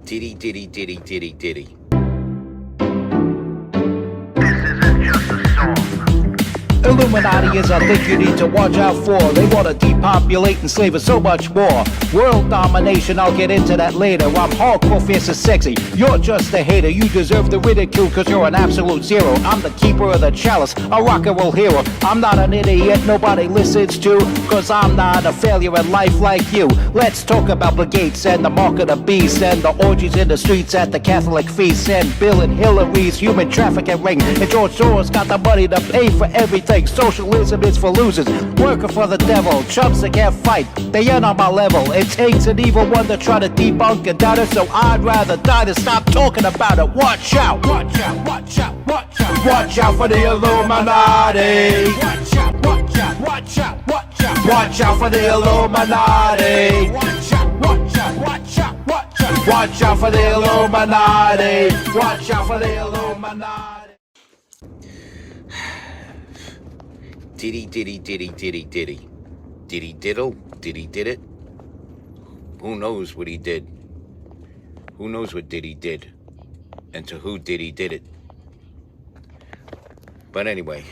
Diddy, Diddy, Diddy, Diddy, Diddy. Illuminati is a thing you need to watch out for. They want to depopulate and slave us so much more. World domination, I'll get into that later. I'm hardcore, fierce and sexy. You're just a hater. You deserve the ridicule because you're an absolute zero. I'm the keeper of the chalice, a rock and roll hero. I'm not an idiot nobody listens to, because I'm not a failure in life like you. Let's talk about Bill Gates and the mark of the beast and the orgies in the streets at the Catholic feasts and Bill and Hillary's human trafficking ring. And George Soros got the money to pay for everything. Socialism is for losers, working for the devil. Chumps that can't fight, they ain't on my level. It takes an evil one to try to debunk and doubt it, so I'd rather die than stop talking about it. Watch out, watch out, watch out, watch out. Watch out for the Illuminati. Watch out, watch out, watch out, watch out. Watch out for the Illuminati. Watch out, watch out, watch out, watch out. Watch out for the Illuminati. Watch out for the Illuminati. Diddy, Diddy, Diddy, Diddy, Diddy. Did he diddle? Did he did it? Who knows what he did? Who knows what Diddy did? And to who Diddy did it? But anyway,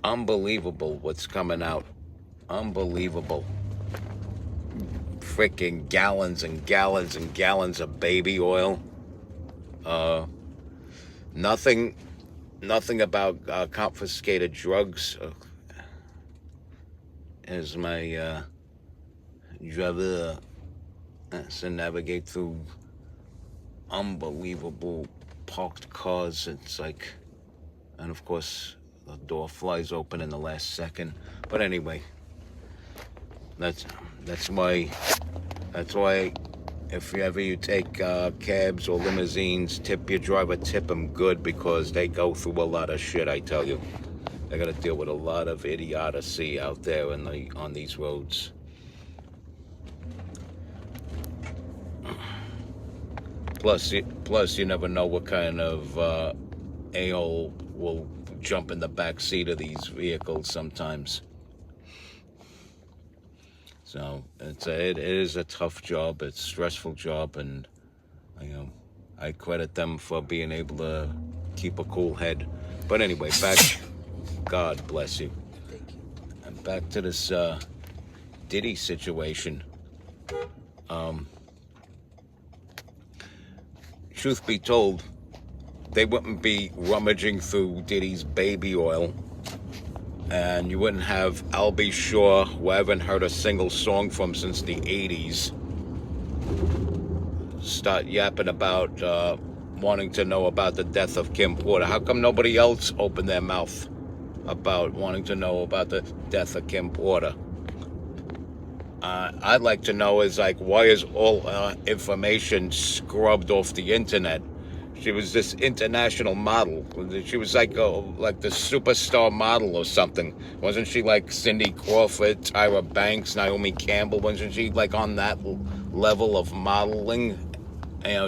unbelievable what's coming out. Unbelievable. Freaking gallons and gallons and gallons of baby oil. Nothing about confiscated drugs. As my driver to navigate through unbelievable parked cars. It's like, and of course the door flies open in the last second. But anyway, that's why if ever you take cabs or limousines, tip your driver, tip them good, because they go through a lot of shit, I tell you. They got to deal with a lot of idiocy out there on these roads. Plus, you never know what kind of a-hole will jump in the back seat of these vehicles sometimes. So it is a tough job. It's a stressful job, and I credit them for being able to keep a cool head. But anyway, back. God bless you. And back to this Diddy situation. Truth be told, they wouldn't be rummaging through Diddy's baby oil. And you wouldn't have Al B. Shaw, who I haven't heard a single song from since the 80s, start yapping about wanting to know about the death of Kim Porter. How come nobody else opened their mouth about wanting to know about the death of Kim Porter? I'd like to know is, like, why is all information scrubbed off the internet? She was this international model. She was like the superstar model or something. Wasn't she like Cindy Crawford, Tyra Banks, Naomi Campbell? Wasn't she like on that level of modeling?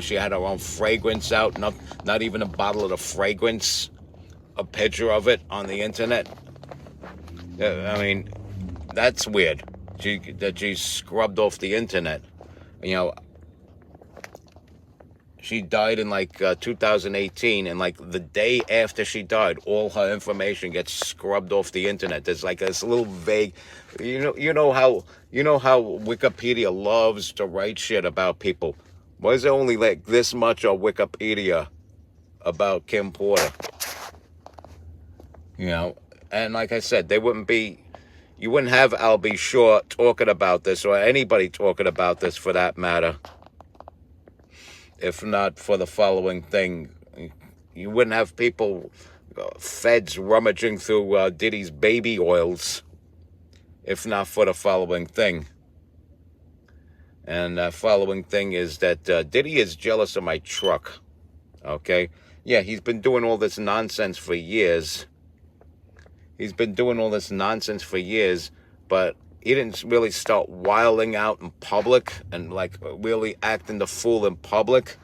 She had her own fragrance out, not even a bottle of the fragrance, a picture of it on the internet. I mean, that's weird. That she scrubbed off the internet. She died in like 2018, and like the day after she died, all her information gets scrubbed off the internet. There's like this little vague, you know how Wikipedia loves to write shit about people. Why is there only like this much on Wikipedia about Kim Porter? And like I said, you wouldn't have Al B. Shaw talking about this, or anybody talking about this for that matter, if not for the following thing. You wouldn't have people, feds rummaging through Diddy's baby oils, if not for the following thing. And the following thing is that Diddy is jealous of my truck. Okay? Yeah, he's been doing all this nonsense for years. But he didn't really start wilding out in public and like really acting the fool in public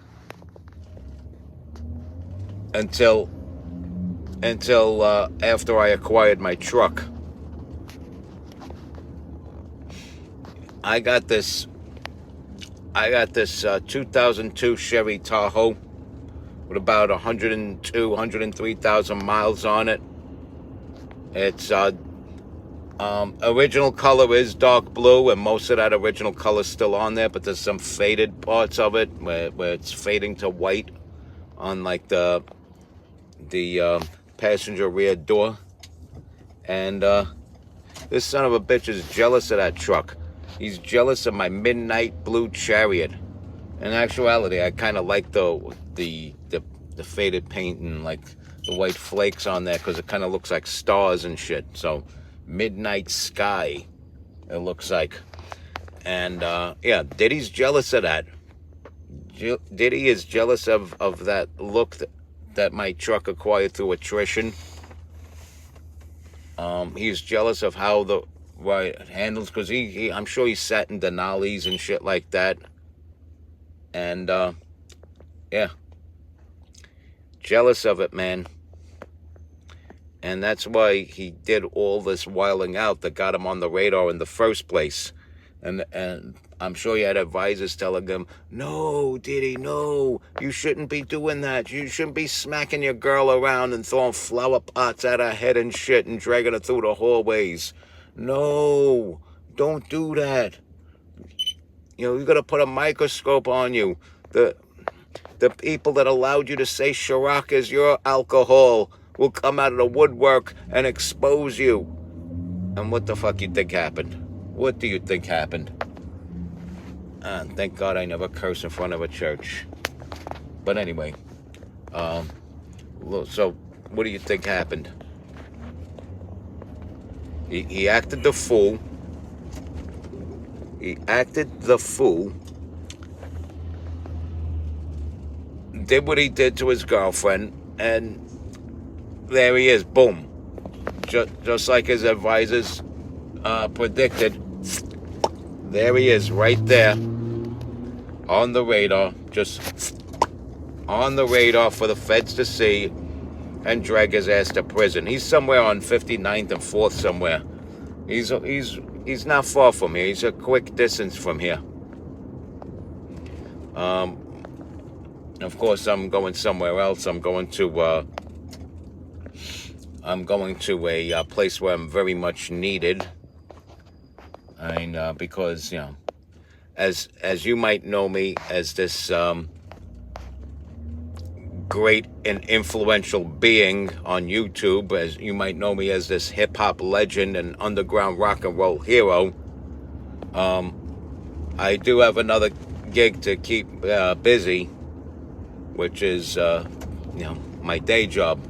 until after I acquired my truck. I got this I got this 2002 Chevy Tahoe with about 102, 103,000 miles on it. Its original color is dark blue, and most of that original color is still on there, but there's some faded parts of it where it's fading to white on like the passenger rear door. And this son of a bitch is jealous of that truck. He's jealous of my midnight blue Chariot. In actuality, I kind of like the faded paint and like the white flakes on there because it kind of looks like stars and shit. So midnight sky, it looks like. And yeah, Diddy's jealous of that. Diddy is jealous of that look that my truck acquired through attrition. He's jealous of how it handles, because I'm sure he sat in Denali's and shit like that. And yeah, jealous of it, man. And that's why he did all this wiling out that got him on the radar in the first place. And I'm sure he had advisors telling him, no, Diddy, no, you shouldn't be doing that. You shouldn't be smacking your girl around and throwing flower pots at her head and shit and dragging her through the hallways. No, don't do that. You know, you got to put a microscope on you. The people that allowed you to say Ciroc is your alcohol will come out of the woodwork and expose you. And what the fuck you think happened? What do you think happened? Thank God I never curse in front of a church. But anyway, so what do you think happened? He acted the fool. He acted the fool. Did what he did to his girlfriend, and there he is, boom. Just like his advisors predicted. There he is, right there, on the radar, just on the radar for the feds to see and drag his ass to prison. He's somewhere on 59th and 4th somewhere. He's not far from here. He's a quick distance from here. Of course, I'm going somewhere else. I'm going to a place where I'm very much needed. Because, you know, as you might know me as this great and influential being on YouTube, as you might know me as this hip-hop legend and underground rock and roll hero, I do have another gig to keep busy, which is, my day job.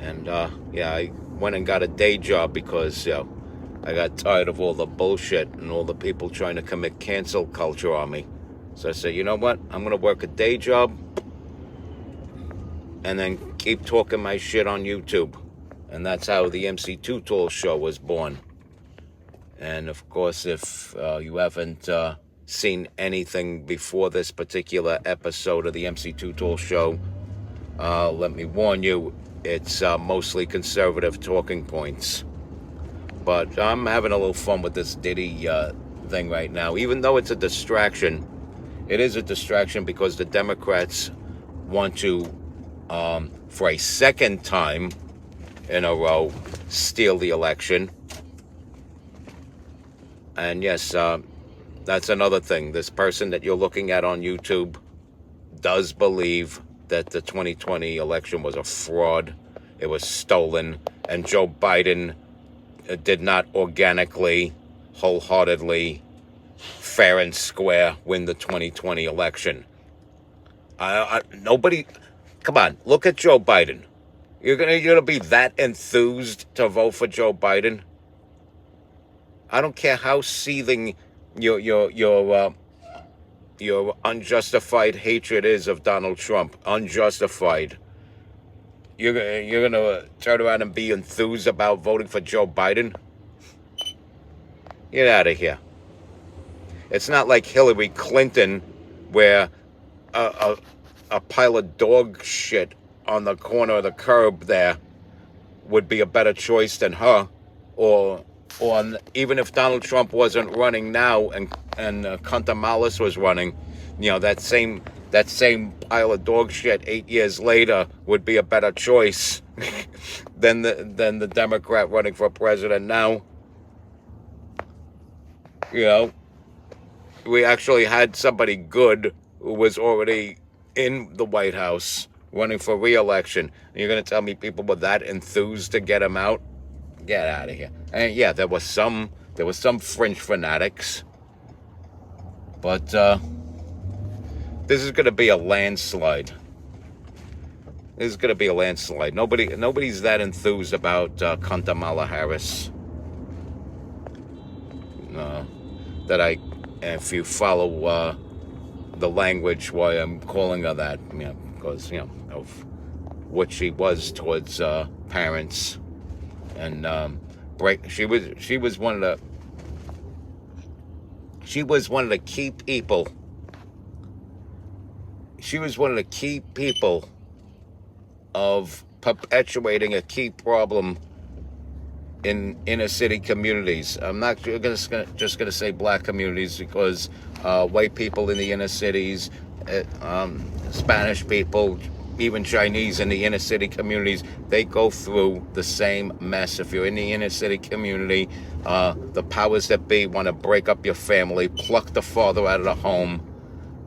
And, yeah, I went and got a day job because, I got tired of all the bullshit and all the people trying to commit cancel culture on me. So I said, you know what? I'm going to work a day job and then keep talking my shit on YouTube. And that's how the MC Too Tall show was born. And of course, if you haven't seen anything before this particular episode of the MC Too Tall show, let me warn you, it's mostly conservative talking points. But I'm having a little fun with this Diddy thing right now. Even though it's a distraction, it is a distraction because the Democrats want to, for a second time in a row, steal the election. And yes, that's another thing. This person that you're looking at on YouTube does believe that the 2020 election was a fraud. It was stolen. And Joe Biden did not organically, wholeheartedly, fair and square win the 2020 election. Nobody, come on, look at Joe Biden. You're gonna be that enthused to vote for Joe Biden? I don't care how seething your unjustified hatred is of Donald Trump. Unjustified. You're gonna turn around and be enthused about voting for Joe Biden? Get out of here. It's not like Hillary Clinton, where a pile of dog shit on the corner of the curb there would be a better choice than her, or on, even if Donald Trump wasn't running now and Kamala was running, that same pile of dog shit 8 years later would be a better choice than the Democrat running for president now. We actually had somebody good who was already in the White House running for re-election. And you're going to tell me people were that enthused to get him out? Get out of here. And yeah, there was some fringe fanatics, but this is going to be a landslide. This is going to be a landslide. Nobody's that enthused about Kamala Harris. If you follow the language, why I'm calling her that, because of what she was towards parents, and she was one of the key people. She was one of the key people of perpetuating a key problem in inner city communities. I'm not just gonna say black communities, because white people in the inner cities, Spanish people, even Chinese in the inner city communities, they go through the same mess. If you're in the inner city community, the powers that be want to break up your family, pluck the father out of the home,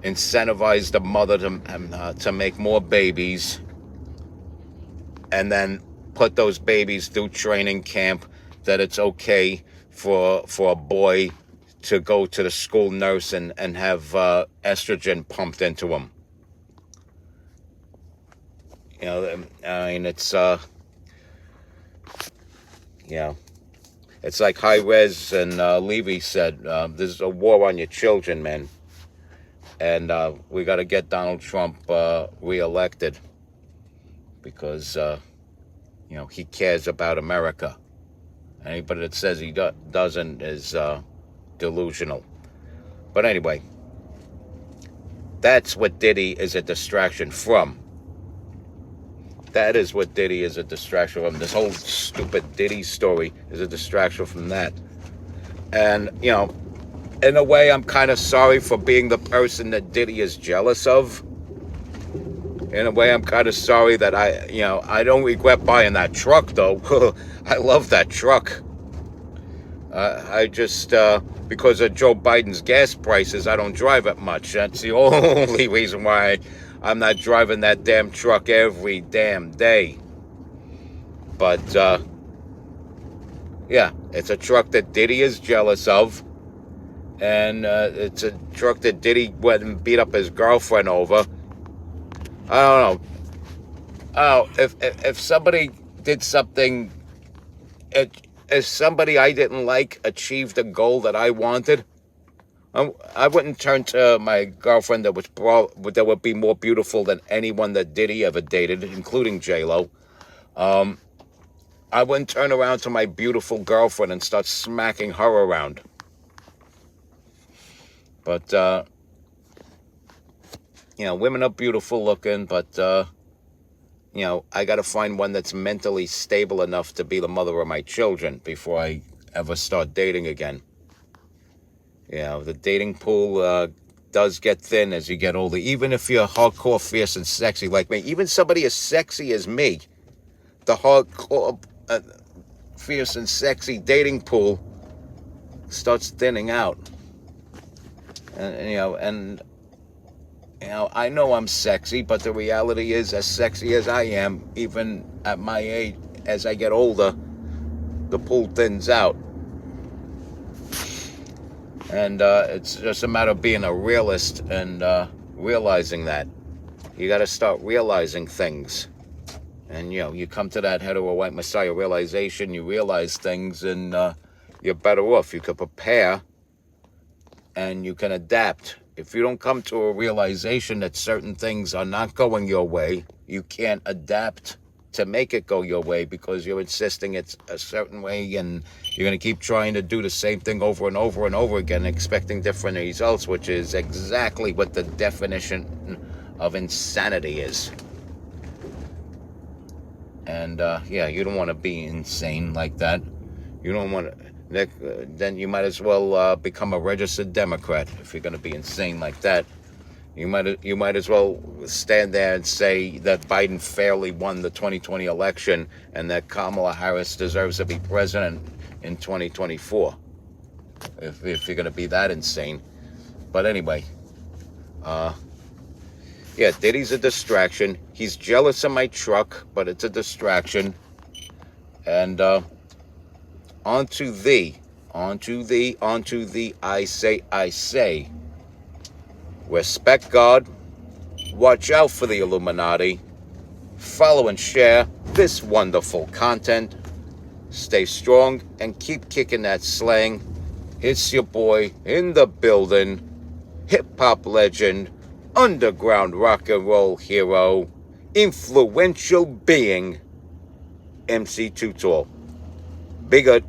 incentivize the mother to make more babies, and then put those babies through training camp that it's okay for a boy to go to the school nurse and have estrogen pumped into him. I mean, it's it's like High Res and Levy said, this is a war on your children, man. And we got to get Donald Trump reelected, because he cares about America. Anybody that says he doesn't is delusional. But anyway, that's what Diddy is a distraction from. That is what Diddy is a distraction from. This whole stupid Diddy story is a distraction from that. And, in a way, I'm kind of sorry for being the person that Diddy is jealous of. In a way, I'm kind of sorry that I don't regret buying that truck, though. I love that truck. I just, because of Joe Biden's gas prices, I don't drive it much. That's the only reason why I'm not driving that damn truck every damn day. But, yeah, it's a truck that Diddy is jealous of. And it's a truck that Diddy went and beat up his girlfriend over. I don't know. If somebody did something, if somebody I didn't like achieved a goal that I wanted, I wouldn't turn to my girlfriend that would be more beautiful than anyone that Diddy ever dated, including J-Lo. I wouldn't turn around to my beautiful girlfriend and start smacking her around. But, women are beautiful looking, but, I got to find one that's mentally stable enough to be the mother of my children before I ever start dating again. The dating pool does get thin as you get older. Even if you're hardcore, fierce, and sexy like me, even somebody as sexy as me, the hardcore, fierce, and sexy dating pool starts thinning out. And I know I'm sexy, but the reality is, as sexy as I am, even at my age, as I get older, the pool thins out. And it's just a matter of being a realist and realizing that. You got to start realizing things. And, you come to that hetero white messiah realization, you realize things, and you're better off. You could prepare and you can adapt. If you don't come to a realization that certain things are not going your way, you can't adapt to make it go your way, because you're insisting it's a certain way, and you're going to keep trying to do the same thing over and over and over again, expecting different results, which is exactly what the definition of insanity is. And you don't want to be insane like that. You don't want to. then you might as well become a registered Democrat if you're going to be insane like that. You might as well stand there and say that Biden fairly won the 2020 election and that Kamala Harris deserves to be president in 2024. If you're going to be that insane. But anyway, yeah, Diddy's a distraction. He's jealous of my truck, but it's a distraction. And onto thee, I say. Respect God, watch out for the Illuminati, follow and share this wonderful content, stay strong and keep kicking that slang. It's your boy in the building, hip-hop legend, underground rock and roll hero, influential being, MC Too Tall. Big up.